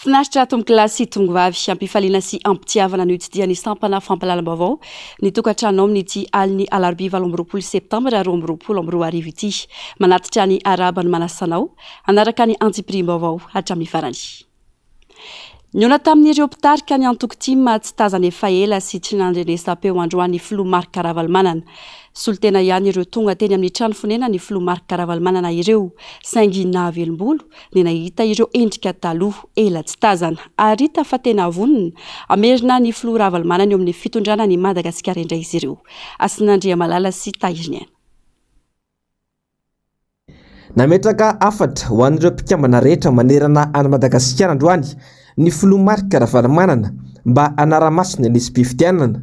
Finaritra tombokilasy tongovavy ampifaliana sy ampitiavana ny hotsidiany sampana fampalalam-baovao ny tokantrano amin'ity aliny alarobia 20 septambra 2022 ity manatitra ny arabany manasanao anaraka ny antiprime-baovao hatramin'ny farany. Niona tamin'ireo mpitarika ny antokotima tsy tazana efa ela sy tsy nandrenesapeo androany filoha Marc Karavalmanana. Solitena ihany ireo tonga teny amin'ny trano fonena ny filoha Marc Karavalmanana ireo saingy nahavelom-bolo ny nahita ireo endrika taloha ela tsy tazana ary fa tena vonona amerina ny filoha Ravalmanana eo amin'ny fitondrana ny Madagasikara indray izy ireo. Asinandriamalala sy Tahirniana. Nametraka afatra ho an'ireo mpikambana rehetra manerana any Madagasikara androany ny filoha Marc Karavalmanana mba anaramasina nisy mpifidianana.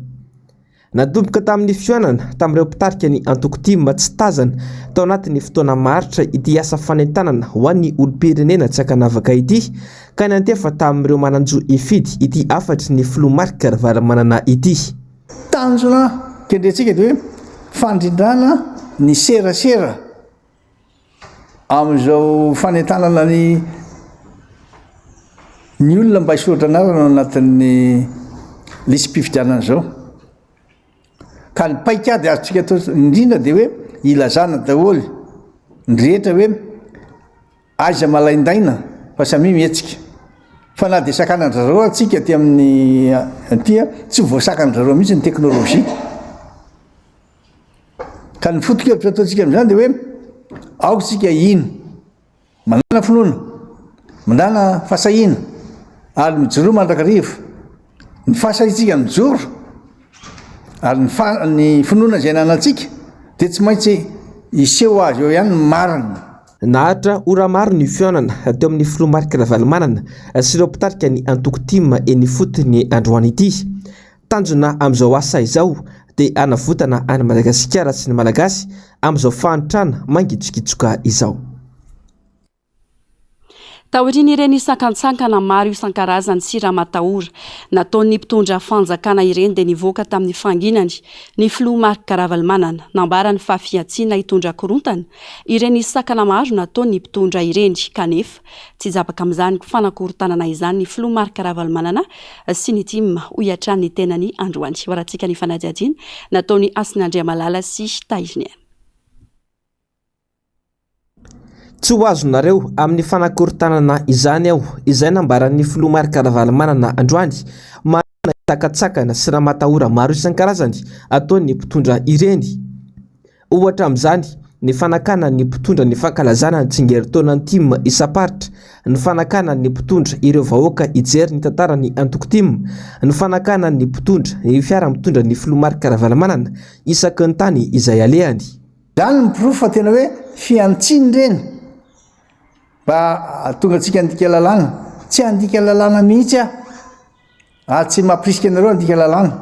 Nadomboka tamin'ny fioanana tamin'ireo mpitarika ny antokotima tsy tazana tao anatin'ny fotoana maharitra ity asa fanentanana ho an'ny olom-pirenena tsy akanavaka ity ka ny antefa tamin'ireo mananjo ifidy ity afatra ny filoha Marc Karavalmanana ity. Tanjona kendrentsika dia hoe fandrindrana ny serasera amin'izao fanentanana ny olona mba hisoratra anarana anatin'ny lisy mpifidianana zao. Ka ny paikady azotsika atao indrindra dia hoe ilazana daholo ny rehetra hoe aiza malaindaina fa samy mihetsika. Fa na dia sakanandrareo atsika aty amin'ny aty tsy voasakanandrareo mihitsy ny teknôlôjia. Ka ny foto-kevitra ataontsika amin'izany dia hoe aotsika ino mandana finoana, mandana fasahina ary mijoro mandrakarivo ny fahasahintsika mijoro ary ny finoana izay nanantsika dia tsy maintsy iseho azy eo ihany marina. Nahatra ora maro ny fionana teo amin'ny filoha Marc Karavalmanana sy ireo mpitarika ny antokotima eny fotony androany ity. Tanjona amin'izao asa izao dia anavotana any Madagasikara sy ny Malagasy amin'izao fahantrana mangitsokitsoka izao. Taoriana ireny sakantsakana maro isan-karazany sy raha matahora nataon'ny mpitondra fanjakana ireny dia nivoaka tamin'ny fanginany ny filoha Marc Karavalmanana nambarany fa fiantsiana hitondra korontana ireny sakana maro nataon'ny mpitondra ireny kanefa tsy japaka amin'izany fanakorontanana izany ny filoha Marc Karavalmanana sy ny tima ho iatran'ny tenany androany. Horatsika ny fanadihadiana nataon'ny Asinandriamalala sy Tahirniana. Tsy ho azonareo amin'ny fanakorontanana izany aho izay nambaran'ny filoha Marc Karavalmanana androany manana takatsakana sy raha matahora maro isan-karazany ataon'ny mpitondra ireny. Ohatra amin'izany ny fanakana ny mpitondra ny fankalazana ny tsingeritaonan'ny tima isaparitra, ny fanakana ny mpitondra ireo vahoaka ijery ny tantarany antokotima, ny fanakana ny mpitondra ny fiara mitondra ny filoha Marc Karavalmanana isaky ny tany izay alehany. Zany ny pirofo fa tena hoe fiantsiny reny mba tonga antsika andika lalàna, tsy andika lalàna mihitsy tsy mampirisika anareo andika lalàna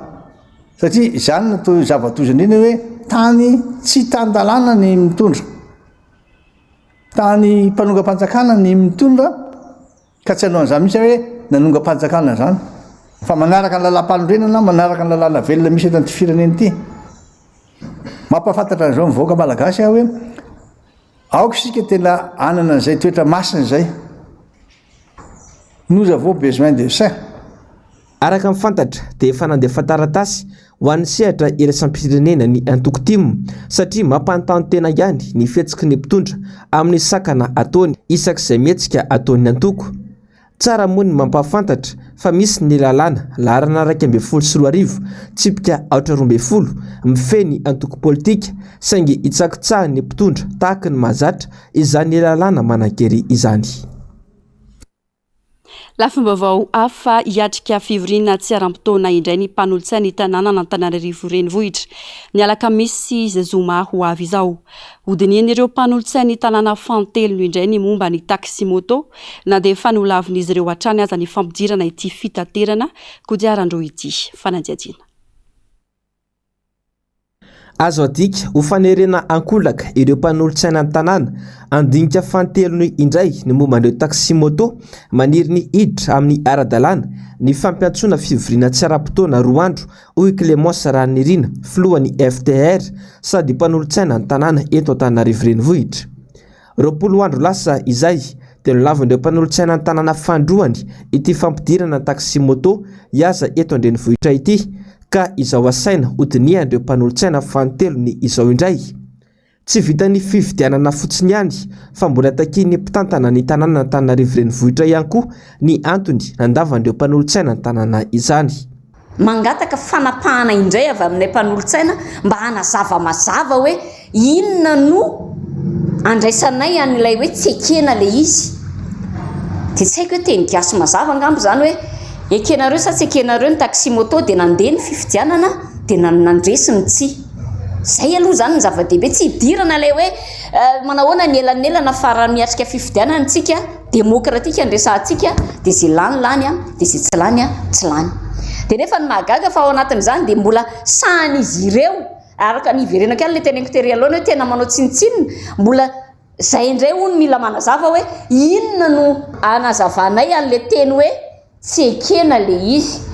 satria izany natao zava-tozana iny hoe tany tsy tan-dalàna ny mitondra, tany mpanonga-panjakana ny mitondra ka tsy hanao an'izany mihitsy hoe nanonga-panjakana zany fa manaraka ny lalam-panorenana, manaraka ny lalàna velona misy eto an'ity firenena ity. Mampafantatra an'izao mivoaka malagasy hoe aoka isika tena anana an'izay toetra masina izay. Nous avons besoin de ça. Araka mifantatra dia efa nandefa taratasy ho an'ny sehatra iraisam-pirenena ny antokotima satria mampanontany tena ihany ny fihetsiky ny mpitondra amin'ny sakana ataony isak'izay mihetsika ataon'ny antoko. Tsara moa ny mampafantatra fa misy ny lalàna laharana 240 tsipika 420 mifeny antoko politika saingy itsakitsahan'ny mpitondra tahaka ny mahazatra izany lalàna manan-kery izany. Lafim-baovao hafa hiatrika fivoriana tsy aram-potoana indray ny mpanolotsaina tanàna n'Antananarivo renivohitra ny alakamisy zoma ho avy izao. Hodinian'ireo mpanolotsaina tanàna fantelo indray ny momba ny taxi moto na dia fanolavin'izy ireo hatrany aza ny fampidirana ity fitaterana kodiaran-droa ity. Fanadihadiana. Azo adika ho fanerena ankolaka ireo mpanolotsaina tanàna andinika fantelony indray ny momban'ireo taxi moto maniry ny hiditra amin'ny ara-dalàna ny fampiantsoana fivoriana tsy aram-potoana 2 andro hoy Clémence Ranirina filohan'ny FDR sady mpanolotsaina ny tanàna eto Antananarivo renivohitra. 20 andro lasa izay telo lavin'ireo mpanolontsaina ny tanàna fandroany ity fampidirana taxi moto iaza eto andrenivohitra ity ka izao asaina hodinihan'ireo mpanolontsaina fantelo ny izao indray. Tsy vitany fividianana fotsiny ihany fa mbola takiany mpitantana ny tanàna Antananarivo renivohitra ihany koa ny antony nandavan'ireo mpanolontsaina ny tanàna izany. Mangataka fanapahana indray avy aminay mpanolontsaina mba hanazava mazava hoe inona no andraisanay an'ilay hoe tsy ekena le izy. Dia tsy haiko hoe teny gasy mazava angambo zany hoe ekenareo sa tsy ekenareo ny taxi moto dia nandeha ny fividianana dia nandresiny tsy. Zay aloha zany ny zava-dehibe, tsy hidirana ilay hoe manahoana ny elanelana fa miatrika fividianana antsika demokratika andresantsika dia zay lany lany dia zay tsy lany tsy lany. Dia nefa ny mahagaga fa ao anatin'izany dia mbola sahan'izy ireo araka ny iverenako ihany ilay teneniko tery aloha hoe tena manao tsinitsiny, mbola zay indray hono mila manazava hoe inona no anazavanay an'ilay teny hoe tsy ekena le izy.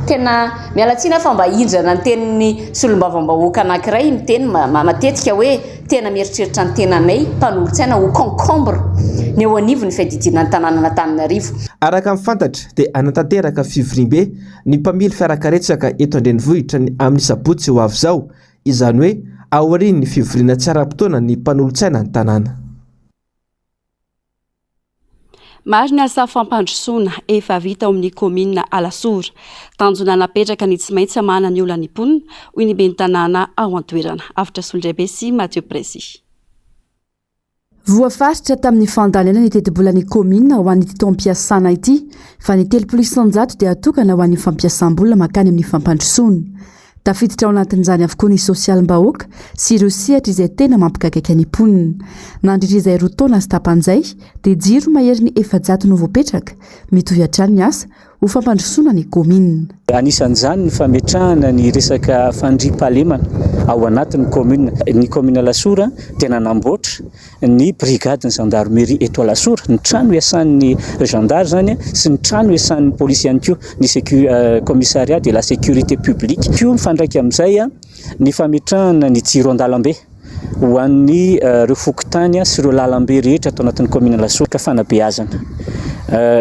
Tena mialatsina fa mba hindrana ny tenin'ny solombavambahoaka anankiray miteny matetika hoe tena mieritreritra ny tenanay mpanolontsaina ho concombre ny eo anivony fiadidinan'ny tanàna Antananarivo. Araka ny fantatra dia anatanteraka fivorimbe ny mpamily fiarakaretsaka eto andrenivohitra ny amin'ny sabotsy ho avy izao, izany hoe aorian'ny fivoriana tsara-potoana ny mpanolontsaina ny tanàna. Maro ny asa fampandrosoana efa vita ao amin'ny komina Alasora. Tanjona napetraka ny tsy maintsy hamana ny olana imponina hoy ny ben'ny tanàna ao an-toerana. Afatra Solondraibe sy Mathieu Presi. Voafaritra tamin'ny fandalenana ny teti-bolan'ny komina ho an'ity taom-piasana ity fa ny 300 dia atokana ho an'ny fampiasam-bola makany amin'ny fampandrosoana. Tafiditra ao anatin'izany avokoa ny sosialim-bahoaka sy ireo sehatra izay tena mampikakaiky ny mponina. Nandritra izay roa taona sy tapan'izay dia jiro mahery ny 400 no voapetraka mitovy hatrany ny asa ho fampandrosoana ny komina. Anisan'izany ny fametrahana ny resaka fandriam-pahalemana ao anatin'ny komina. Ny komina Alasora dia nanamboatra ny brigadiny gendarmerie eto Alasora, ny trano iasan'ny gendarme zany sy ny trano iasan'ny polisy ihany koa, ny commissariat de la sécurité publique. Koa mifandraika amin'izay ny fametrahana ny jiro an-dalambe ho an'ny ireo fokotany sy ireo lalambe rehetra atao anatin'ny komina Alasora ka fanabeazana.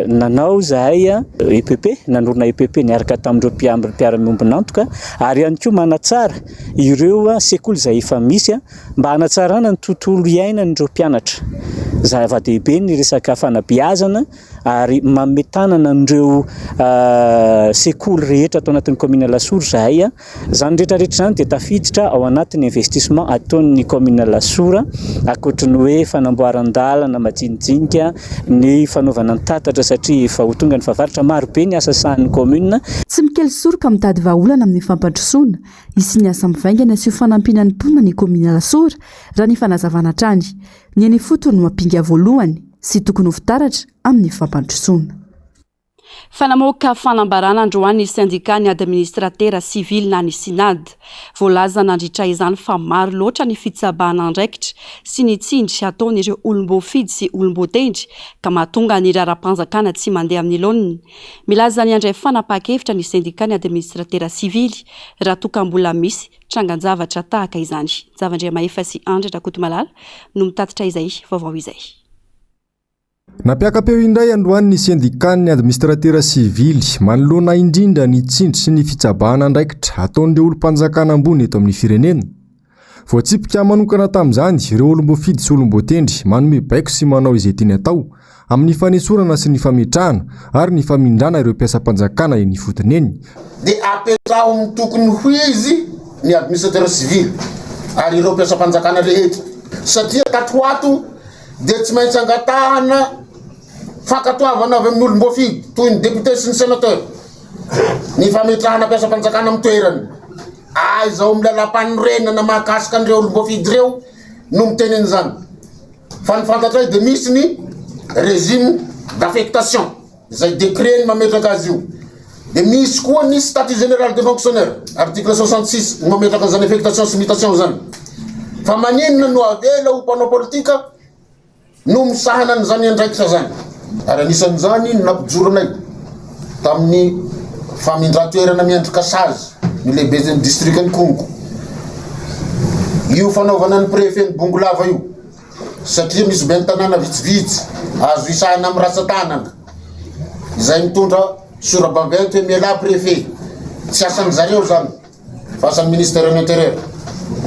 Nanao zahay EPP, nanorina EPP niaraka tamin'ireo mpiara-miombonantoka ary ihany koa manatsara ireo sekoly izay efa misy mba hanatsarana ny tontolo iainan'ireo mpianatra. Zava-dehibe ny resaka fanabeazana ary mametanana an'ireo sekoly rehetra atao anatin'ny komina Alasora zahay. Zany rehetrarehetra zany dia tafiditra ao anatin'ny investissement ataon'ny komina Alasora, ankoatry ny hoe fanamboaran-dalana majinijinika, ny fanaovana ny tatatra satria efa ho tonga ny fahavaratra maro be ny asa sahan'ny komina. Tsy mikely soroka mitady vahaolana amin'ny fampandrosoana isy ny asa mivaingana sy ho fanampinan'ny mponina ny komina Alasora raha ny fanazavana hatrany. Ny any fotony mampinga voalohany sy tokony ho fitaratra amin'ny fampandrosoana. Fanamoaka fanambarana androany ny syndicat ny administratera civil na ny sinad. Voalaza nandritra izany fa maro loatra ny fitsabahana andraikitra sy ny tsindry ataon'ireo olom-boafidy sy olom-botendry ka mahatonga ny raram-panjakana tsy mandeha amin'ny laoniny. Milaza ny andray fanapa-kevitra ny syndicat ny administratera civil raha tokambola misy trangan-javatra tahaka izany. Zavandria Maefa sy Andre Rakotomalala no mitatitra izay vaovao izay. Napiakapeo indray androany syndicat-ny administratera civil manoloana indrindra ny tsindry sy ny fitsabahana andraikitra ataon'ireo olom-panjakana ambony eto amin'ny firenena. Voatsipika manokana tamin'izany ireo olom-boafidy sy olom-botendry manome baiko sy manao izay tiany atao amin'ny fanesorana sy ny fametrahana ary ny famindrana ireo mpiasam-panjakana eny fotony eny. Dia apetao amin'ny tokony ho izy ny administratera civil ary ireo mpiasam-panjakana rehetra satria tatoato dia tsy maintsy angatahana fankatoavana avy amin'ny olom-boafidy toy ny député sy ny sénateur ny fametrahana mpiasam-panjakana amin'ny toerany. Izao milalam-panorenana mahakasika an'ireo olom-boafidy ireo no miteneny zany. Fa ny fantatray dia misy ny régime d'affectation izay décret ny mametraka azy io. Dia misy koa ny statut général des fonctionnaires article 66 ny mametraka an'izany affectation sy mutation zany. Fa maninona no avela ho mpanao politika no misahana an'izany andraikitra zany. Ary anisan'izany nampijoronay tamin'ny famindran-toerana miandrika sazy ny lehibe ny district'ny Kongo. Io fanaovana ny préfet ny Bongolava io satria misy be ny tanàna vitsivitsy azo isahana amin'ny ratsan-tanana izay mitondra sora-baventy hoe miala préfet tsy asan'ny zareo zany fa asan'ny ministère de l'intérieur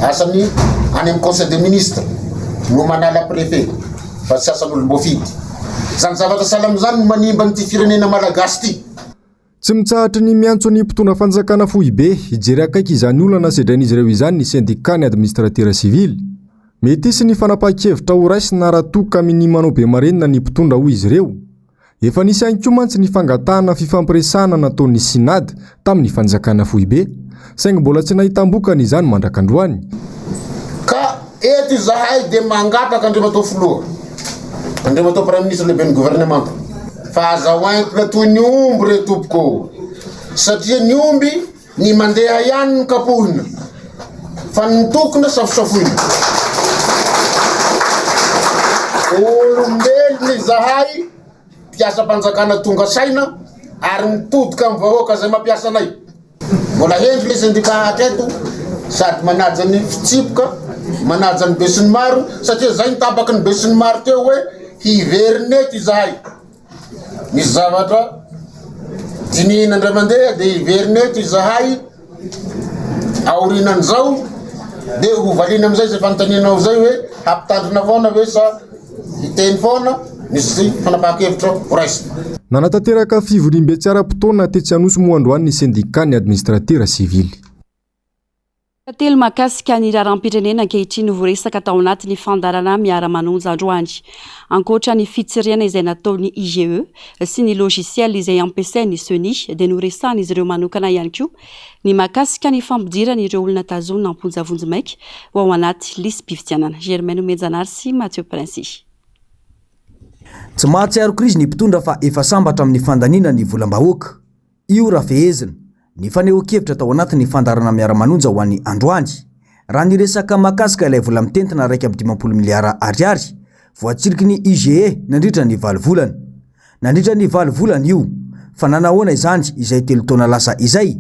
asany any amin'ny conseil des ministres no manala préfet fa tsy asan'olom-boafidy zany zavatra salamy zany no manimba nyty firenena malagasy ty. Tsy mitsahatra ny miantso ny mpitondra fanjakana fohy be hijery akaiky izany olana sedrain'izy ireo izany ny syndikany administrateur civil. Mety sy ny fanapahan-kevitra ho raisina raha toka amin'ny manao be marenina ny mpitondra hoy izy ireo. Efa nisy ihany koa mantsy ny fangatahana fifampiresahana nataon'ny sinady tamin'ny fanjakana fohy be, saingy mbola tsy nahitambokana izany mandrakandroany. Ka eto izahay dia mangataka Andriamatao filoha, Andriamatao Premier ministre lehibe ny gouvernement, fa azahoaintona toy ny omby re tompoko, satria ny omby ny mandeha ihany ny kapohina fa ny tokona safosafoina. Olombelona izahay mpiasa mpanjakana tonga saina ary mitodika amin'ny vahoaka izay mampiasa anay. Mbola hendry le syndicate eto sady manaja ny fitsipoka, manaja ny be sy ny maro, satria zay nitabaky ny be sy ny maro teo hoe hiveriny eto izahay. Misy zavatra dinihina indray mandeha dia hiveriny eto izahay aorinan'izao dia hovaliana amin'izay zay fanontanianao zay hoe hampitandrina foana hoe sa hiteny foana misy fanapahan-kevitra ho raisina. Nanatanteraka fivorim-be tsara-potoana tetsy Anosy moa androany ny syndikany administrateur civil. Telo makasika ny raharam-pirenena ankehitriny voaresaka tao anatin'ny fandarana miara-manonja androany. Ankoatra ny fitsiriana izay nataon'ny IGE sy ny logiciel izay ampiasain'ny SONI dia noresahana izy ireo manokana ihany koa ny makasika ny fampidirana ireo olona tazonina amponjavonjy maika ho ao anaty lisy mpifidianana. Germaine Mejanary sy Mathieu Prince. Tsy mahatsiaro krizy ny mpitondra fa efa sambatra amin'ny fandanina ny volam-bahoaka. Io raha fehezina ny fanehoan-kevitra tao anatin'ny fandarana miara-manonja ho an'ny androany. Raha niresaka makasika ilay vola mitentina 1.5 miliara ariary voatsiriky ny IGE nandritra ny 7 volana. Nandritra ny 7 volana io fa nanahoana izany izay 3 taona lasa izay.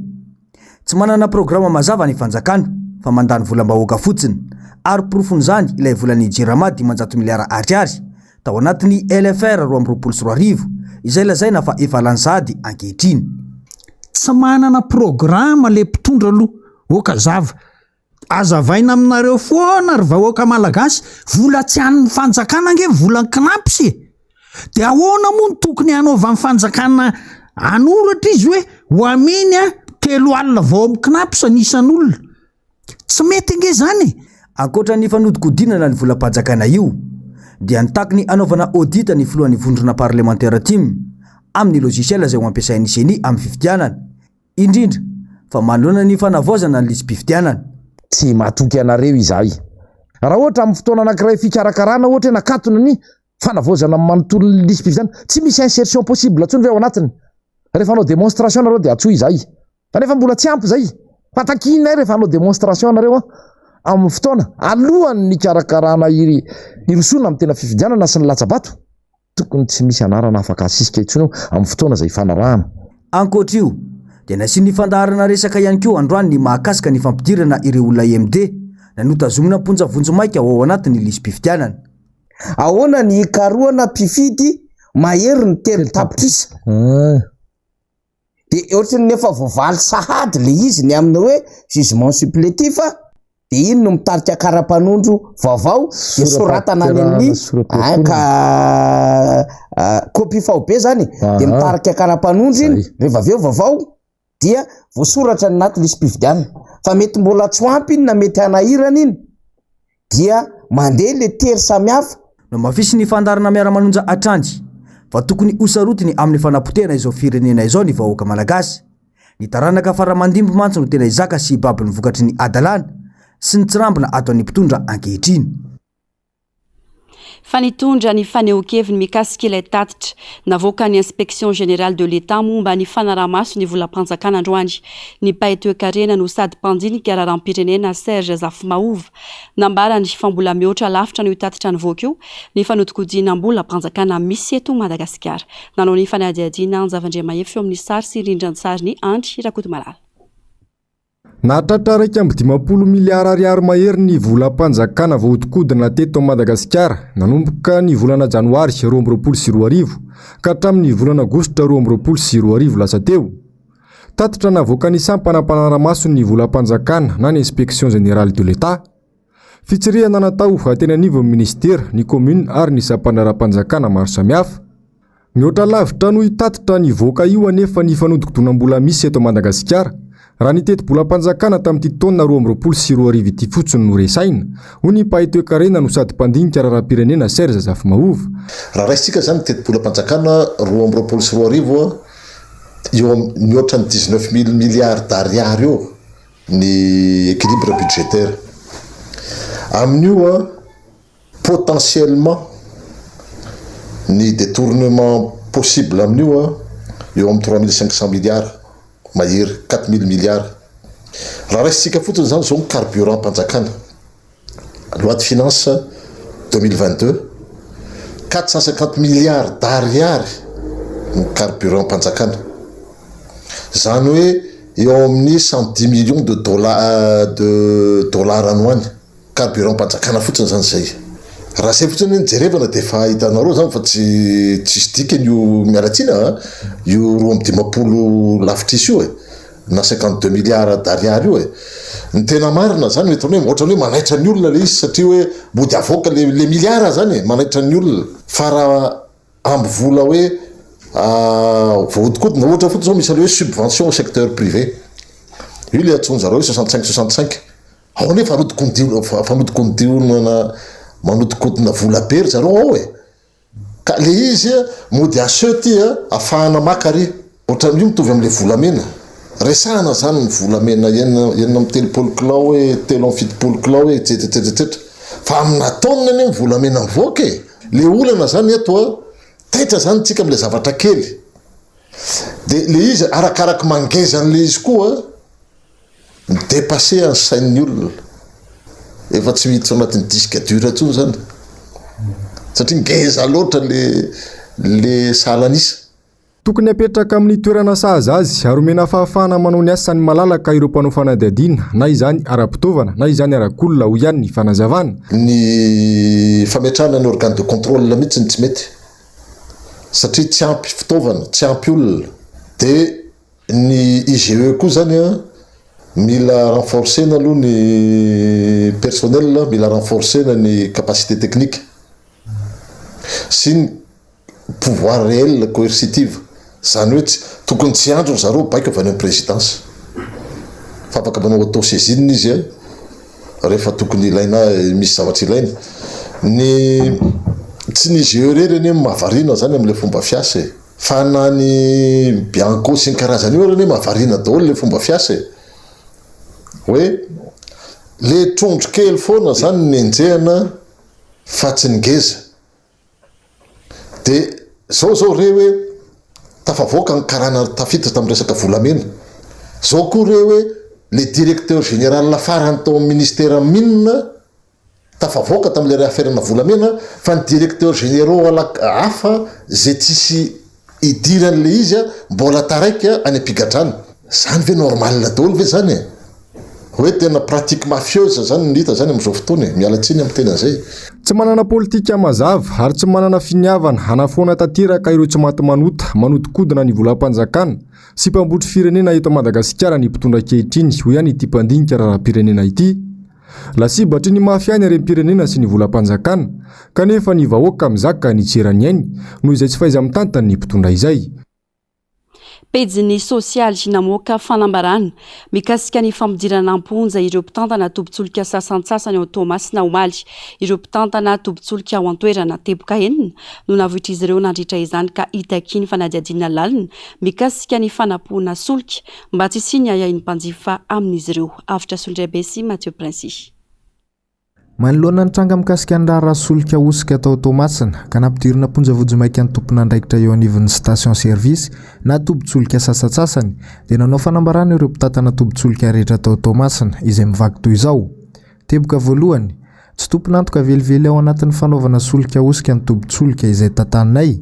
Tsy manana programa mazava ny fanjakana fa mandany volam-bahoaka fotsiny ary profon'izany ilay volan'ny Jirama 500 miliara ariary tao anatin'ny LFR 2024 izay lazaina fa efa lansady ankehitriny. Tsy manana programa le mpitondra aloha oka zava azavaina aminareo foana ry vahoaka malagasy vola tsy an'ny fanjakana nge vola knapsy dia ahoana moa ny tokony hanaova amin'ny fanjakana anoratra izy hoe ho aminy 3 alina vao amin'ny knapsa anisan'olona tsy mety nge zany. Ankoatra ny fanodikodinana ny volam-panjakana io dia nitakiny anaovana audit ny filohan'ny vondrona parlementaire team amin'ny logiciel izay ho ampiasain'ny CENI amin'ny fifidianana, indrindra fa manoloana ny fanavaozana ny lisy mpifidianana. Tsy matoky anareo izahay. Raha ohatra amin'ny fotoana anankiray fikarakarana ohatra nakatona ny fanavaozana manontolo ny lisy mpifidianana, tsy misy insertion possible atsony ve ao anatiny. Rehefa anao démonstration nareo dia atsoy izahay. Fa nefa mbola tsy ampy zay. Fatakinay rehefa anao démonstration nareo amin'ny fotoana alohan'ny karakarana irosona amin'ny tena fifidianana sy ny latsabato. Tokony tsy misy anarana afaka asisika itsony amin'ny fotoana izay fanarahana. Ankoatra io dia nasian'ny fandaharana resaka ihany koa androany ny mahakasika ny fampidirana ireo olona IMD nanotazomina mponjavonjy maika ao anatin'ny lisy mpifidianana. Ahoana ny ikaroana mpifidy mahery ny telo tapitrisa. Dia ohatrany nefa voavaly sahady le izy ny amin'ny hoe jugement supplétif dia iny no mitarika kara-panondro vaovao dia soratana any amin'ny copie faobe zany dia mitarika kara-panondro iny rehefa aveo vaovao dia voasoratra ny anaty lisy mpifidianana. Fa mety mbola tsy ampy iny na mety hanahirana iny dia mandeha le tery samihafa. No mafisy ny fandarana miara-manonja atrandy fa tokony hosarotiny amin'ny fanapotena izao firenena izao ny vahoaka malagasy. Ny taranaka faramandimby mantsy no tena izaka sy baby ny vokatry ny adalana sy ny tsirambina ato any mpitondra ankehitriny. Fa nitondra ny fanehoan-keviny mikasika ilay tatitra navoaka ny inspection générale de l'État momba ny fanarahamaso ny volam-panjakana androany. Ny mpahay toe-karena no sady mpandinika raharam-pirenena Serge Zafimaova nambara ny fambola mihoatra lavitra ny tatitra nivoaka io ny fanodikodinam-bolam-panjakana misy eto Madagasikara. Nanao ny fanadihadiana Zavandriamaefy eo amin'ny sary sy rindran-tsary ny Andry Rakotomalala. Nahatratra 1.5 miliara ariary mahery ny volam-panjakana voahodikodina teto Madagasikara nanomboka ny volana Janoary 2024 ka hatramin'ny volana Aogositra 2024 lasa teo. Tatitra navoaka ny sampana mpanara-maso ny volam-panjakana na ny Inspection Générale de l'État. Fitsirihana natao ateny anivon'ny ministera, ny commune ary ny sampanaram-panjakana maro samihafa. Mihoatra lavitra noho tatitra ny voaka io anefa ny fanodikodonam-bola misy eto Madagasikara. Raha ny teti-bolam-panjakana tamin'ity taona 2024 ity fotsiny no resaina, hoy ny mpahay toe-karena no sady mpandinika raharaham-pirenena Serge Zafimahova. Raha raisitsika zany teti-bolam-panjakana 2024 eo mihoatra ny 19 milliards d'ariary eo ny équilibre budgétaire. Amin'io potentiellement ny détournement possible amin'io eo amin'ny 3500 milliards mahery 4000 milliards. Raha raisitsika fotsiny zany zao ny carburant panjakana. Loi de finance 2022 450 milliards d'ariary ny carburant panjakana. Zany hoe eo amin'ny 110 millions de dollars anoany carburant panjakana fotsiny zany zay. Raha zay fotsiny jerevana de fa hitanareo zany fa tsy dikany io mialatsina io 20 lafitrisy io na 52 milliards d'ariary io ny tena marina zany mety hoe ohatra hoe manaitra ny olona le izy satria hoe mody avoaka le milliards zany manaitra ny olona fa raha amby vola hoe voahodikodina ohatra fotsiny zao misy hoe subvention au secteur privé io le atsony zareo 65 ao nefa manodikodina vola bery zareo ao ka le izy mody asety afahana makary ohatra io mitovy am'le volamena resahana zany ny volamena enina amin'ny telopolo kilao hoe telo amin'ny fitopolo kilao hoe etsetsetsetsetra fa amina taonina ny volamena mivoaka le olana zany eto taitra zany tsika am'le zavatra kely de le izy arakaraky mangezan'le izy koa midépasser ny sain'ny olona efa tsy miditra anatin'ny disque dur atsony zany satria ngeza loatra le salanisa. Tokony apetraka amin'ny toerana sahaza azy ary omena fahafahana manao ny asany malalaka ireo mpanao fanadihadiana na izany ara-pitaovana na izany arak'olona ho ihany ny fanazavana. Ny fametrahana ny organe de contrôle mihitsy tsy mety satria tsy ampy fitaovana tsy ampy olona de ny IGE koa zany mila renforcer aloha ny personnel, mila renforcer ny capacité technique sy ny pouvoir réel coercitive zany hoe tokony tsy andro zareo baika avy any amin'ny présidence fa afaka manao autosaisine izy rehefa tokony ilaina misy zavatra ilaina ny tsy ny IGE reny mahavarina zany am'le fomba fiasa fa na ny bianco sy ny karazany io reny mahavarina daholo le fomba fiasa hoe le trondro kely foana zany ny enjehana fa tsy ngeza de zao re hoe tafavoaka ny karana tafiditra tamin'ny resaka volamena zao koa re hoe le directeur général farany tao amin'ny ministère mine tafavoaka tamin'le reaffairena volamena fa ny directeur généraux hafa zay tsisy idiran'le izy mbola taraiky any ampigadrany zany ve normal daholo ve zany hoe tena pratique mafieuse zany nita zany am'izao fotoana mialatsiny amin'ny tena zay. Tsy manana politika mazava ary tsy manana finiavana hanafoana tanteraka ireo tsy maty manodikodina ny volam-panjakana sy mpambotry firenena eto Madagasikara ny mpitondra ankehitriny ho ihany ity mpandinika raharaham-pirenena ity. Lasibatry ny mafiany harem-pirenena sy ny volam-panjakana kanefa ny vahoaka mizaka ny tserany ainy noho izay tsy faiza mitantany ny mpitondra izay. Pejiny sosialy sy namoaka fanambarana mikasika ny famodirana amponja ireo mpitantana tobin-tsolika sasantsasany ao Tomasina Omaly ireo mpitantana tobin-tsolika ao an-toerana teboka enina no navoitra izy ireo nandritra izany ka itakiny fanadihadiana lalina mikasika ny fanapoana solika mba tsy siny ayain'ny mpanjifa amin'izy ireo. Avitra Sondriabe sy Mathieu Princy. Manoloana ny tranga mikasika ny raha solika osika atao Tomasina ka nampidirina ponjavojo maika ny tompona andraikitra eo anivon'ny station service na tobin-tsolika sasatsasany dia nanao fanambarana ireo mpitantana tobin-tsolika rehetra atao Tomasina izay mivaky toy izao. Teboka voalohany, tsy tomponantoka velively ao anatin'ny fanaovana solika osika ny tobin-tsolika izay tantaninay.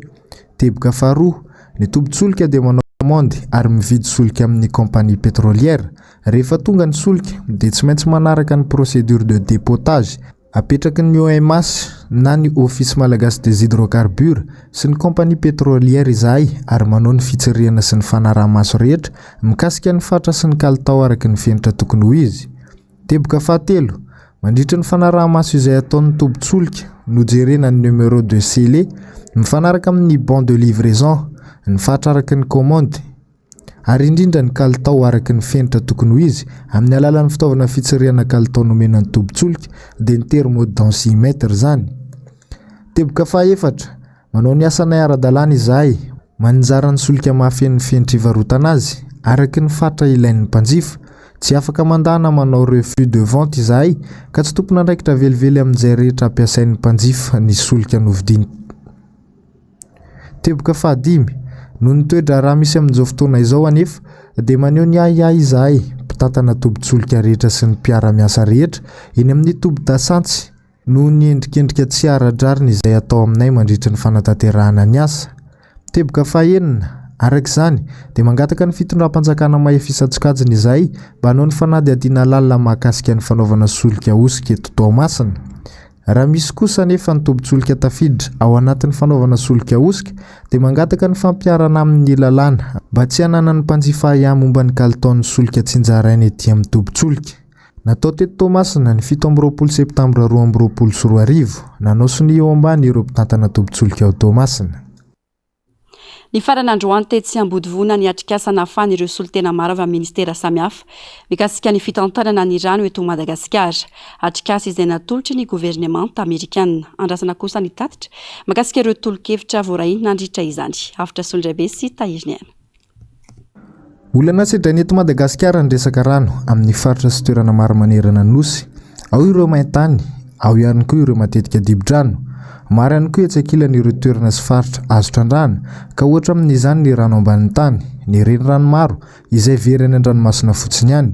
Teboka faharoa, ny tobin-tsolika dia manao commande ary mividy solika amin'ny compagnie pétrolière. Rehefa tonga ny solika dia tsy maintsy manaraka ny procédure de dépotage apetraky ny OMS na ny office malagasy des hydrocarbures sy ny compagnie pétrolière izahay ary manao ny fitsirihana sy ny fanaraha-maso rehetra mikasika ny fatra sy ny kalitao araky ny fenitra tokony ho izy. Teboka fahatelo, mandritra ny fanaraha-maso izay ataon'ny tombon-tsolika nojerena ny numéro de scellé mifanaraka amin'ny bon de livraison, ny fatra araky ny commande ary indrindra ny kalitao araky ny fenitra tokony ho izy amin'ny alalan'ny fitaovana fitsirihana kalitao nomena ny tombon-tsolika dia ny thermodensimetre zany. Teboka fahaefatra, manao ny asanay ara-dalàna izahay manjara ny solika mahafen'ny fenitra ivarotana azy araky ny fatra ilain'ny mpanjifa. Tsy afaka mandana manao refus de vente izahay ka tsy tompona andraikitra velively amin'izay rehetra ampiasain'ny mpanjifa ny solika novidiny. Teboka fahadimy, no nitoedra raha misy amin'izao fotoana izao anefa dia maneho ny ahiahy izahay mpitantana tombon-tsolika rehetra sy ny mpiara-miasa rehetra eny amin'ny tombon-dasantsy no ny endrikendrika tsy ara-drariny izay atao aminay mandritra ny fanatanterahana ny asa. Teboka fahaenina, araka izany dia mangataka ny fitondram-panjakana mahefisatsikajiny izahay mba hanao ny fanady adiana lalina mahakasika ny fanaovana solika osika eto Toamasina. Raha misy kosa nefa ny tombon-tsolika tafiditra ao anatin'ny fanaovana solika osika dia mangataka ny fampiarana amin'ny lalàna mba tsy hananany mpanjifa ihany momba ny kalitaon'ny solika tsinjarainy ety amin'ny tombon-tsolika. Natao teto Toamasina ny 7 septambra 2024 nanao sony eo ambany ireo mpitantana tombon-tsolika ao Toamasina. Ny faran'androany tetsy Ambodivona ny atrikasana afany ireo solitena maro avy amin'ny ministera samihafa mikasika ny fitantanana ny rano eto Madagasikara. Atrikasa izay natolotry ny gouvernemanta Amerikanina. Andrasana kosa ny tatitra makasika ireo tolo-kevitra voarahiny nandritra izany. Afatra Solondrabe sy Tahiriny. Olana sedrany eto Madagasikara ny resaka rano amin'ny faritra sy toerana maro manerana ny nosy. Ao ireo maintany, ao ihany koa ireo matetika dibo-drano. Maro ihany koa etsakilany ireo toerana sy faritra azo trandrahana ka ohatra amin'izany ny rano ambanin'ny tany, ny renirano maro izay very any an-dranomasina fotsiny ihany.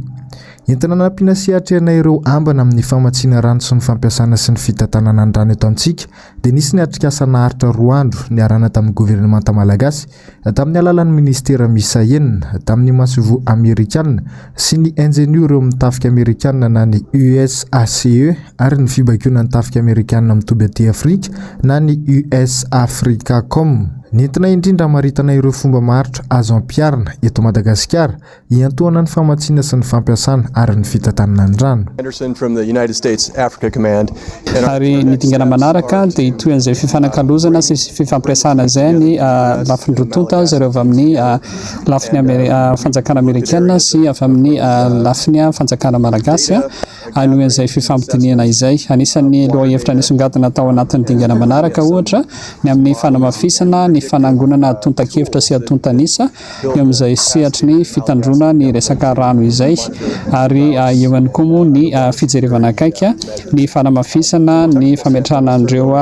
Entina nampiana sehatrana ireo ambana amin'ny famatsiana rano sy ny fampiasana sy ny fitantanana ny rano eto amintsika dia nisy ny atrikasa naharitra 2 andro niarana tamin'ny gouvernemanta malagasy tamin'ny alalan'ny ministera misa enina tamin'ny masivo amerikanina sy ny ingénieur eo amin'ny tafika amerikanina na ny USACE ary ny fibakiona ny tafika amerikanina mitovy aty Afrika na ny US Africacom. Nentina indrindra maritana ireo fomba maharitra azo ampiarina eto Madagasikara iantoana ny famatsiana sy ny fampiasana ary ny fitantanana ny rano. Ary ny dingana manaraka dia itoan'izay fifanakalozana sy fifampiresana izay ny lafiny rotonta zareo avy amin'ny lafiny fanjakana amerikanina sy avy amin'ny lafiny fanjakana malagasy anoan'izay fifampidiniana izay. Anisan'ny loha hevitra nisongadina tao anatin'ny dingana manaraka ohatra ny amin'ny fanamafisana ny fanangonana tonta-kevitra sy atontanisa eo amin'izay sehatry ny fitandrona ny resaka rano izay ary eo ihany koa moa ny fijerevana akaika ny fanamafisana ny fametrahana an'ireo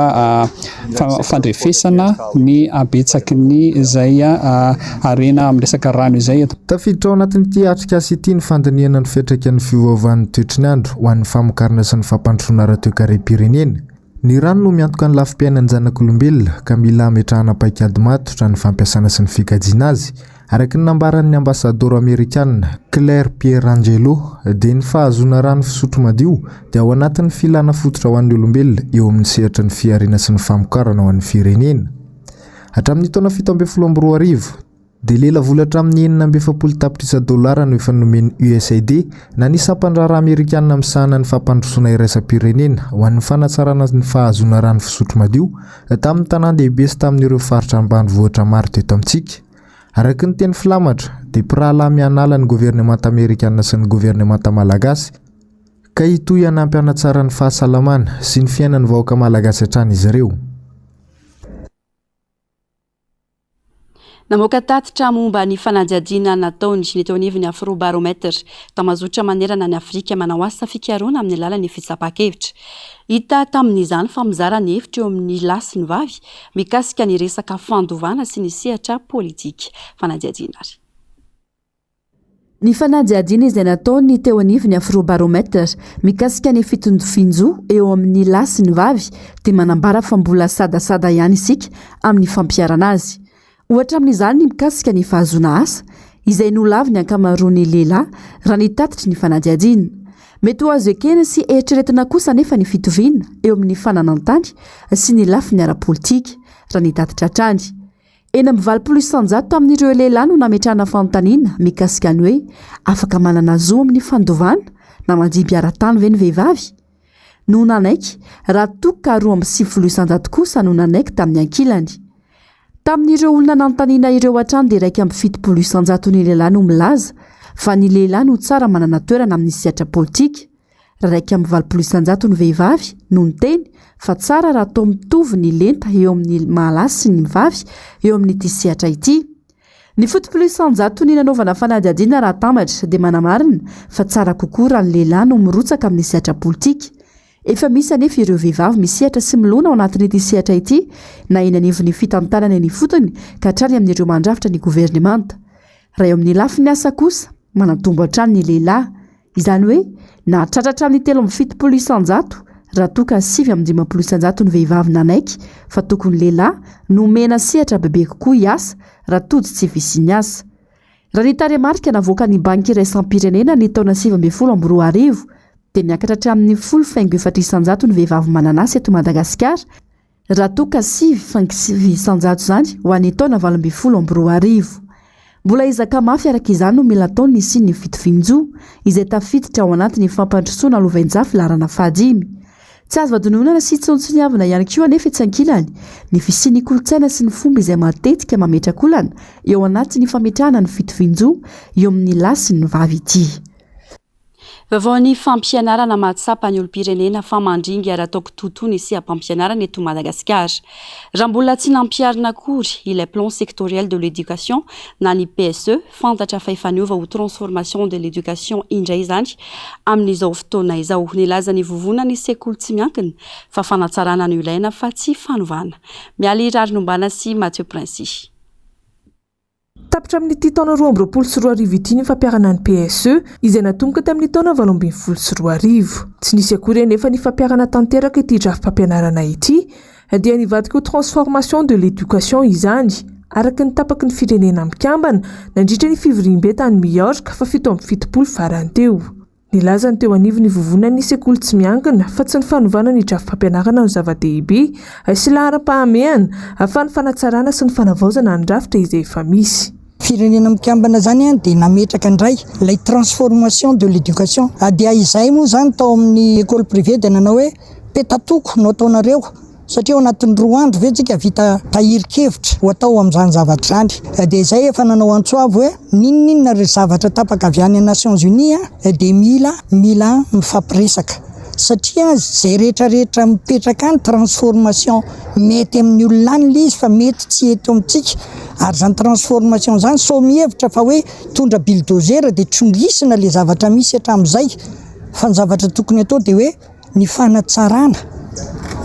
fandrefesana ny abetsaky ny izay arena amin'ny resaka rano izay. Tafiditra ao anatin'ity atrikasa ity ny fandiniana ny fiantraikan'ny fiovaovan'ny toetr'ny andro ho an'ny famokarana sy ny fampandrosoana ara-toe-kare-pirenena. Ny rano no miantoka ny lafim-piainan'ny zanak'olombelona ka mila hametrahana paikady matotra ny fampiasana sy ny fikajiana azy. Araky ny nambaran'ny ambasador amerikanina Claire Pierangelo dia ny fahazoana rano fisotro madio dia ao anatin'ny filana fototra ho an'ny olombelona eo amin'ny sehatra ny fiariana sy ny famokarana ho an'ny firenena. Hatramin'ny taona 724 dia lela volatra amin'ny $970 tapitrisa no efa nomeny USAID na ny sampandrara amerikanina misahana ny fampandrosoana iraisam-pirenena ho an'ny fanatsarana ny fahazoana rano fisotro madio tamin'ny tanan-dehibe sy tamin'ireo faritra ambanivohitra maro teto amintsika. Araky ny teny filamatra dia pirahalahy mianala ny gouvernemanta amerikanina sy ny gouvernemanta malagasy ka hitoy hanampy hanatsara ny fahasalamana sy ny fiainan'ny vahoaka malagasy hatrany izy ireo. Namoaka tatitra momba ny fanadihadiana nataony ny teo anivon'ny Afrobarometra tamazotra manerana ny Afrika manao asa fikaroana amin'ny alalan'ny fitsapakevitra. Hita tamin'izany fa mizara ny hevitra eo amin'ny lahy sy ny vavy mikasika ny resaka fandovana sy ny sehatra politika. Fanadihadiana. Ny fanadihadiana izay nataony teo anivon'ny Afrobarometra mikasika ny fitondofinjo eo amin'ny lahy sy ny vavy dia manambara fa mbola sadasada ihany isika amin'ny fampiarana azy. ohatra amin'izany ny mikasika ny fahazoana asa izay nolavy ny ankamaroany lehilahy raha nitatitry ny fanadihadiana. Mety ho azo ekena sy eritreretina kosa nefa ny fitoviana eo amin'ny fananantany sy ny lafi ny ara-politika raha nitatitra hatrany. Eny amin'ny 20% amin'ireo lehilahy no nametrahana fanontaniana mikasika ny hoe afaka manana zo amin'ny fandovana na mandiby ara-tany ve ny vehivavy? No nanaiky raha toka 2.7% kosa no nanaiky tamin'ny ankilany. Tamin'ireo olona nanontaniana ireo hatrany dia 7% ny lehilahy no milaza fa ny lehilahy no tsara manana toerana amin'ny sehatra politika. Raha 8% ny vehivavy no niteny fa tsara raha atao mitovy ny lenta eo amin'ny malahy sy ny vavy eo amin'ity sehatra ity. Ny 7% ny nanaovana fanadihadiana raha tambatra dia manamarina fa tsara kokoa raha ny lehilahy no mirotsaka amin'ny sehatra politika. Efa misy anefa ireo vehivavy misehatra sy milona ao anatin'ity sehatra ity na eny anivon'ny fitantanana ny fotony ka hatrany amin'ireo mandrafitra ny governemanta. Raha eo amin'ny lafiny asa kosa manatombo hatrany ny lehilahy. Izany hoe na tratratra amin'ny 7% raha toka 7% ny vehivavy nanaiky fa tokony lehilahy no mena sehatra bebe kokoa hiasa raha tody tsy visiny asa. Raha ny taremarika navoaka ny banky iray isam-pirenena ny taona 2024 dia niakatra hatramin'ny 10.4% ny vehivavy mananasy eto Madagasikara raha toka 7.7% zany ho an'ny taona 2024. Mbola izaka mafy araka izany no mila taony ny siny ny fitovinjo izay tafiditra ao anatin'ny fampandrosoana lovainjafy larana fahadimy. Tsy azo vadinonana sy tsontsoniavana ihany koa anefa etsy ankilany ny fisian'ny kolontsaina sy ny fomba izay matetika mametraka olana eo anatin'ny fametrahana ny fitovinjo eo amin'ny lahy sy ny vavy ity. Vaovao fampianarana mahatsapa ny olom-pirenena fa mandringy ara-taoko tontony sy ampampianarana eto Madagasikara. Raha mbola tsy nampiarina akory ilay plan sectoriel de l'éducation na ny PSE fantatra fa efa niova ho transformation de l'éducation indray izany amin'izao fotoana izao. Nilaza ny vovona ny sekoly tsy miankina fa fanatsarana ny ilaina fa tsy fanovana. Mialy Rary Nombana sy Mathieu Princy. Tapitra amin'ny taona 2024 ity ny fampiarana ny PSE izay natomboka tamin'ny taona 2024. Tsy nisy akory nefa ny fampiarana tanteraka ity drafi-pampianarana ity dia nivadika ho transformation de l'éducation izany araka ny tapaky ny firenena mikambana nandritra ny fivoriam-betany Miorka fa 7.7 farany teo. Nilazany teo anivo ny vovona ny sekoly tsy miankina fa tsy ny fanovana ny drafi-pampianarana no zava-dehibe sy lahara-pahamehana ahafahany fanatsarana sy ny fanavaozana ny drafitra izay efa misy. Firenena mikambana zany dia nametraka indray lay transformation de l'éducation. Dia izay moa zany tao amin'ny école privée dia nanao hoe petatoko no ataonareo satria ao anatin'ny 2 andro vetsika vita tahirin-kevitra ho atao amin'izany zavatra zany. Dia izay efa nanao antsoavo hoe ninninona ireo zavatra tapaka avy any Nations Unies dia mila mifampiresaka satria zay rehetrarehetra mipetraka any transformation mety amin'ny olona any izy fa mety tsy eto amintsika. Ary zany transformation zany so mihevitra fa hoe tondra bulldozer dia trongisina le zavatra misy hatramin'izay fa ny zavatra tokony atao dia hoe ny fanatsarana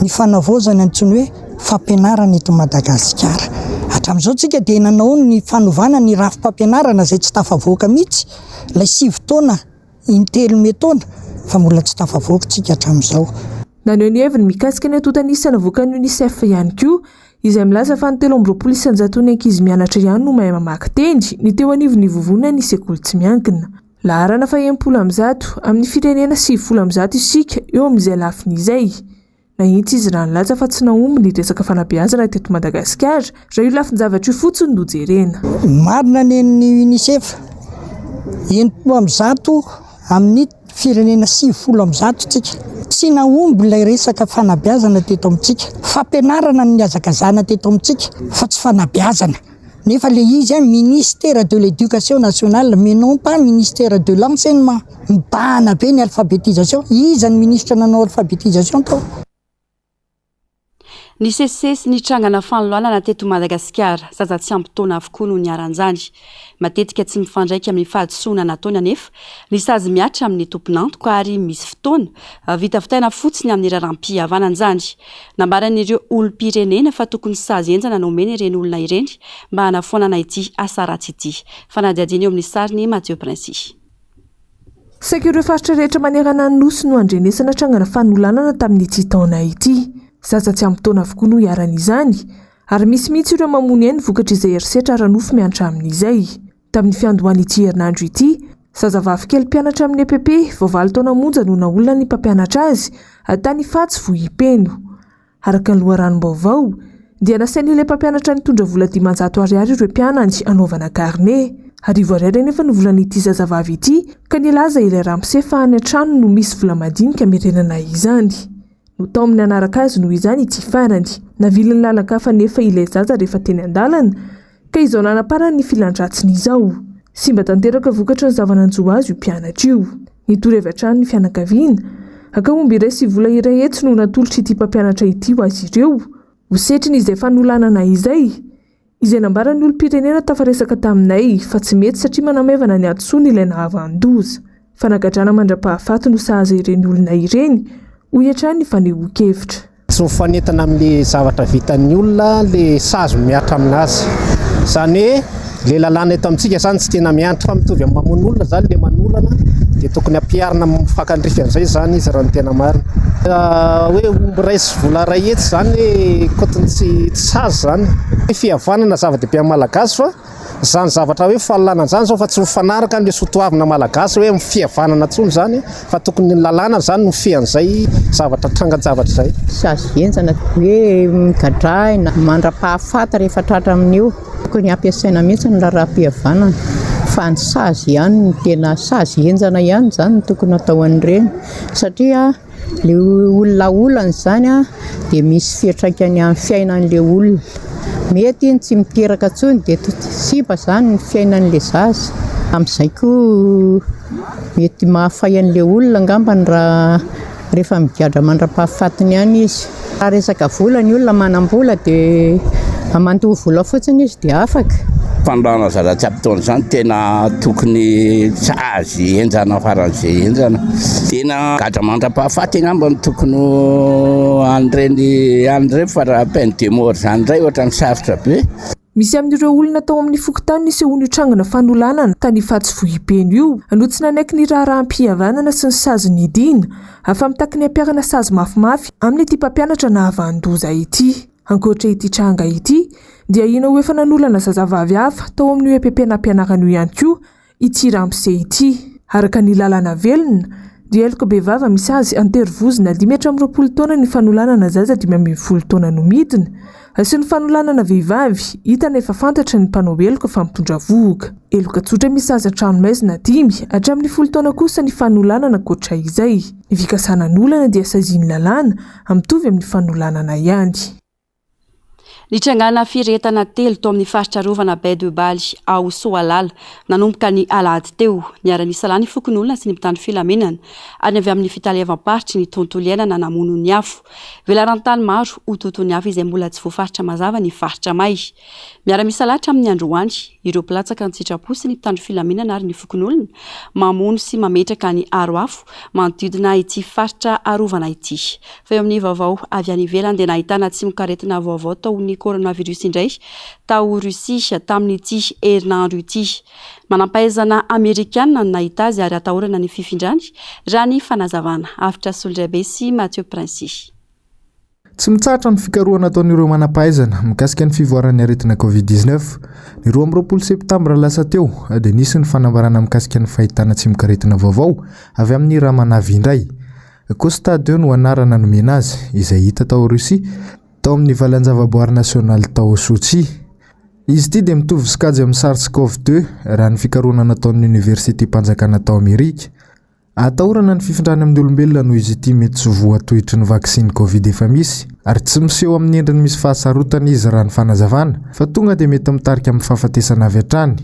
ny fanavaozana antsoiny hoe fampianarana eto Madagasikara. Hatramin'izao tsika dia nanao ny fanovana ny rafi-pampianarana izay tsy tafavoaka mihitsy ilay 7 taona intelo taona fa mbola tsy tafavoaka tsika hatramin'izao. Naneho ny heviny mikasika ny antontanisa navoaka ny UNICEF ihany koa izay milaza fa ny 13% ny ankizy mianatra ihany no mahay mamaky teny ny teo anivon'ny vovona ny sekoly tsy miankina. Laharana fa 10% amin'ny firenena 10% isika eo amin'izay lafiny izay. Na intsy izy raha nilaza fa tsy nahomby ny resaka fanabeazana teto Madagasikara raha io lafiny zavatra io fotsiny no jerena. Marina ny UNICEF 10% amin'ny firenena 10% tsika. Tsy nahomby ilay resaka fanabeazana teto amintsika. Fampianarana ny hazakazana teto amintsika fa tsy fanabeazana. Nefa le izy ministère de l'éducation nationale mais non pas ministère de l'enseignement. Mibahana be ny alphabétisation. Iza ny ministre nanao alphabétisation tao. Ny CC sy ny trangana fanoloanana teto Madagasikara zaza tsy ampitaona avokoa no niaran'izany. Matetika tsy mifandraika amin'ny fahadisoana nataony anefa ny sazy miatra amin'ny tomponantoka ary misy fotoana vita fitaina fotsiny amin'ny raram-pihavanan'izany. Nambaran'ireo olom-pirenena fa tokony sazy enjana nomena ireny olona ireny mba hanafoanana ity asa ratsy ity. Fanadihadiana eo amin'ny sary ny Mathieu Princy. Saika ireo faritra rehetra manerana ny nosy no andrenesana trangana fanolanana tamin'ity taona ity. Zaza tsy ampitaona avokoa no iaran'izany ary misy mihitsy ireo mamony eny vokatra izay herisetra ranofo miantra amin'izay. Tamin'ny fiandohany ity herinandro ity, zazavavy kely mpianatra amin'ny EPP vao 9 taona monja no naolana ny mpampianatra azy tany Fatsy Vohipeno. Araka ny loharanom-baovao dia nasain'ilay mpampianatra nitondra vola 500 ariary ireo mpianany anaovana karne. Arivo ariary nefa no volan'ity zazavavy ity ka nilaza ilay ramose fa any an-trano no misy vola madinika mirenana izany. No tao amin'ny anaraka azy noho izany ity farany. Naviliny lalakafa nefa ilay zaza rehefa teny an-dalana ka izao nanapara ny filandratsiny izao. Simba tanteraka vokatra ny zavananjo azy io mpianatra io. Nitory avy hatrany ny fianakaviana. Akahomby iray sy vola iray etsy no natolotra ity mpampianatra ity ho azy ireo. Hosetriny izay fanolanana izay. Izay nambarany olom-pirenena tafaresaka taminay fa tsy mety satria manamevana ny atsoana ilay nahavandoza. Fanagadrana mandra-pahafaty no sahaza ireny olona ireny ho hiatrany ny fanehoan-kevitra. Tsy mifanentana amin'ny zavatra vitan'ny olona le sazo miatra aminazy. Zany hoe le lalàna eto amintsika zany tsy tena miantra fa mitovy amin'ny mamono olona zany le manolana dia tokony ampiarina mifankandrify an'izay zany izy raha ny tena marina. Hoe omby ray sy vola ray etsy zany hoe kotony tsy sazy zany. Fihavanana zava-dehibe amin'ny malagasy fa zany zavatra hoe fahalalana zany zao fa tsy mifanaraka amin'ilay soatoavina malagasy hoe fihavanana tsony zany fa tokony ny lalàna zany no fian'izay zavatra trangan-javatra izay. Sazy enjana hoe migadraina mandra-pahafaty rehefa tratra amin'io tokony ampiasaina mihitsy ny raharaham-pihavanana fa ny sazy ihany ny tena sazy enjana ihany zany tokony atao an'ireny satria le olona olana zany dia misy fiantraikany amin'ny fiainan'ilay olona. Mety iny tsy miteraka tsony dia simba zany ny fiainan'ilay zaza. Amin'izay koa mety mahafay an'ilay olona angambany raha rehefa migadra mandra-pahafatiny ihany izy. Raha resaka vola ny olona manam-bola dia amantoa vola fotsiny izy dia afaka. Fandrana zaza tsy ampitaony zany tena tokony sazy enjana faran'izay enjana. Tena gadra mandra-pahafaty angambany tokony an'ireny fa raha peine de mort zany indray ohatra ny sarotra be. Misy amin'ireo olona tao amin'ny fokontany nisy ho nitrangana fanolanana tany Fatsy Vohipeno io no tsy nanaiky ny raharaham-pihavanana sy ny sazy nidina afa mitaky ny ampiarana sazy mafimafy amin'ny ity mpampianatra nahavandoza ity. Ankoatra ity tranga ity dia ina ho efa nanolana zazavavy hafa tao amin'ny EPP nampianarana io ihany koa ity ramose ity. Araka ny lalana velona dia eloko be vava misy azy anterivozina 520 taona ny fanolanana zaza 520 taona no midina. Sy ny fanolanana vehivavy hita nefa fantatra ny mpanao eloka fa mitondra vohoka. Eloka tsotra misy azy an-tranomaizina 5 hatramin'ny 10 taona kosa ny fanolanana koatra izay. Ny vikasanan'olana dia saziany lalàna mitovy amin'ny fanolanana ihany. Nitrangana firetana telo tao amin'ny faritra rovana Bay de Baly ao Soalala nanomboka ny alahady teo niara-nisa lany fokon'olona sy ny mpitandro filamenana any avy amin'ny fitalevam-paritry ny tontolo iainana namono ny afo. Velarantany maro ho tontony afo izay mbola tsy voafaritra mazava ny faritra may. Miara-misa lahatra amin'ny androany ireo mpilatsaka ny sitrapo sy ny mpitandro filamenana ary ny fokon'olona mamono sy mametraka ny aro afo manodidina ity faritra arovana ity. Fa eo amin'ny vaovao avy any ivelany dia nahitana tsy mikaretina vaovao tao ny coronavirus indray tao Russia tamin'ity herinandro ity. Manampahaizana Amerikana no nahita azy ary atahorana ny fifindrany raha ny fanazavana. Afitra Soldrabe sy Mathieu Princy. Tsy mitsatra ny fikarohana ataon'ireo manampahaizana mikasika ny fivoaran'ny aretina COVID-19 ny 20 septambra lasa teo dia nisy ny fanambarana mikasika ny fahitana tsy mikaretina vaovao avy amin'ny ramanavy indray. Costa 2 no anarana nomena azy izay hita tao Russia tao amin'ny valanjavaboary nasionaly tao Sochi. Izy ity dia mitovy sikajy amin'ny SARS-CoV-2 raha ny fikarohana nataon'ny Université mpanjakana tao Amerika. Atahorana ny fifindrany amin'ny olombelona noho izy ity mety tsy voatohitry ny vaksiny Covid efa misy ary tsy miseho amin'ny endriny misy fahasarotana izy raha ny fanazavana fa tonga dia mety mitarika amin'ny fahafatesana avy hatrany.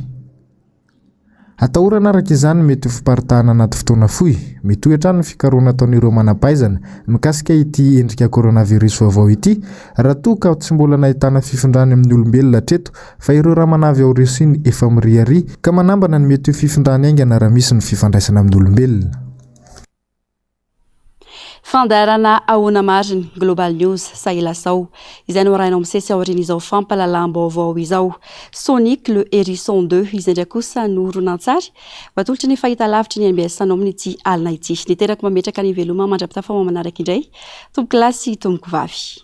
Atahorana araka izany mety ho fiparitahana anaty fotoana fohy mety ho hatrany ny fikarohana ataon'ireo manampahaizana mikasika ity endrika coronavirus vaovao ity raha toa ka tsy mbola nahitana fifindrany amin'ny olombelona hatreto fa ireo ramanavy ao Russia efa mirihary ka manambana ny mety ho fifindrany aingana raha misy ny fifandraisana amin'ny olombelona. Fandarana ahoana mariny Global News Sahilasao izay no arahinao misesy aoriana izao fampalalam-baovao izao. Sonic le Hérisson 2 izay ndray kosa no ronan-tsary batolotry ny fahita lavitra ny MBS-anao amin'ity alina ity. Niterako mametraka ny veloma mandrapita fa manaraka indray. Tombo klasy tomboko vavy.